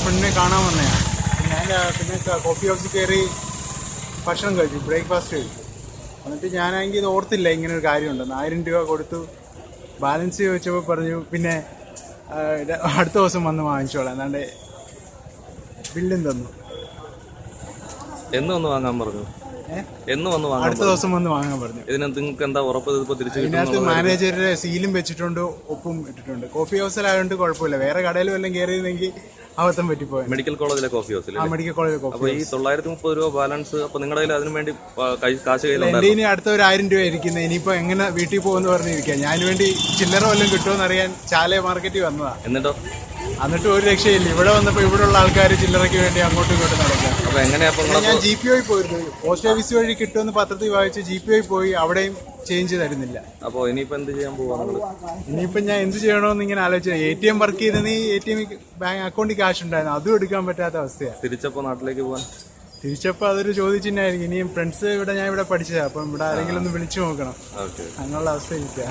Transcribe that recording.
ഫ്രണ്ടിനെ കാണാൻ വന്നതാണ്. ഞാൻ പിന്നെ കോഫി ഹൗസിൽ കയറി ഭക്ഷണം കഴിച്ചു, ബ്രേക്ക്ഫാസ്റ്റ് കഴിച്ചു. എന്നിട്ട് ഞാനാണെങ്കിൽ ഇത് ഓർത്തില്ല ഇങ്ങനെ ഒരു കാര്യമുണ്ടെന്ന്. 1000 രൂപ കൊടുത്തു. ബാലൻസ് ചോദിച്ചപ്പോൾ പറഞ്ഞു പിന്നെ അടുത്ത ദിവസം വന്ന് വാങ്ങിച്ചോളാം. എന്നാണ്ട് ബില്ലും തന്നു. എന്ന് വന്ന് വാങ്ങാൻ പറഞ്ഞു? എന്ന് വന്ന് വാങ്ങാൻ? അടുത്ത ദിവസം വന്ന് വാങ്ങാൻ പറഞ്ഞു. ഇതിനകത്ത് നിങ്ങൾക്ക് എന്താ ഉറപ്പ് തിരിച്ചു? ഇതിനകത്ത് മാനേജറുടെ സീലും വെച്ചിട്ടുണ്ട്, ഒപ്പും ഇട്ടിട്ടുണ്ട്. കോഫി ഹൗസിലായതുകൊണ്ട് കുഴപ്പമില്ല. വേറെ കടയിൽ വല്ലതും കയറിയിരുന്നെങ്കിൽ അബദ്ധം പറ്റിപ്പോയി. മെഡിക്കൽ കോളേജിലെ കോഫി ഹൗസിൽ? മെഡിക്കൽ കോളേജിലെ കോഫി. അപ്പൊ ഈ 930 രൂപ ബാലൻസ് അപ്പൊ നിങ്ങളുടെ കയ്യിൽ അതിനു വേണ്ടി കാശ് കയ്യിലുണ്ട്? എന്റെ ഇനി അടുത്ത ഒരു 1000 രൂപ ഇരിക്കുന്നത്. ഇനിയിപ്പോ എങ്ങനെ വീട്ടിൽ പോകുമെന്ന് പറഞ്ഞിരിക്കുക. ഞാൻ വേണ്ടി ചില്ലറ വല്ലതും കിട്ടുമെന്ന് അറിയാൻ ചാല മാർക്കറ്റിൽ വന്നതാ. എന്നിട്ട് ഒരു രക്ഷയില്ല. ഇവിടെ വന്നപ്പോ ഇവിടെ ഉള്ള ആൾക്കാർ ചില്ലറയ്ക്ക് വേണ്ടി അങ്ങോട്ടും ഇങ്ങോട്ടും നടക്കുക. അപ്പൊ എങ്ങനെയാ? ഞാൻ GPO പോയിരുന്നു. പോസ്റ്റ് ഓഫീസ് വഴി കിട്ടുമെന്ന് പത്രത്തിൽ വായിച്ച് GPO പോയി. അവിടെയും ചേഞ്ച് തരുന്നില്ല. അപ്പൊ ഇനിയിപ്പോ എന്ത് ചെയ്യാൻ പോവാ? ഇനിയിപ്പോ ഞാൻ എന്ത് ചെയ്യണമെന്ന് ഇങ്ങനെ ആലോചിച്ചു. ATM വർക്ക് ചെയ്തെന്ന് ATM ബാങ്ക് അക്കൗണ്ടിൽ കാശ് ഉണ്ടായിരുന്നു, അതും എടുക്കാൻ പറ്റാത്ത അവസ്ഥയാണ്. തിരിച്ചപ്പോ നാട്ടിലേക്ക് പോകാൻ? തിരിച്ചപ്പോ അതൊരു ചോദിച്ചിട്ടുണ്ടായിരിക്കും. ഇനിയും ഫ്രണ്ട്സ് ഇവിടെ ഞാൻ ഇവിടെ പഠിച്ചതാണ്. അപ്പം ഇവിടെ ആരെങ്കിലും ഒന്ന് വിളിച്ചു നോക്കണം. അങ്ങനെയുള്ള അവസ്ഥ ഇരിക്കുക.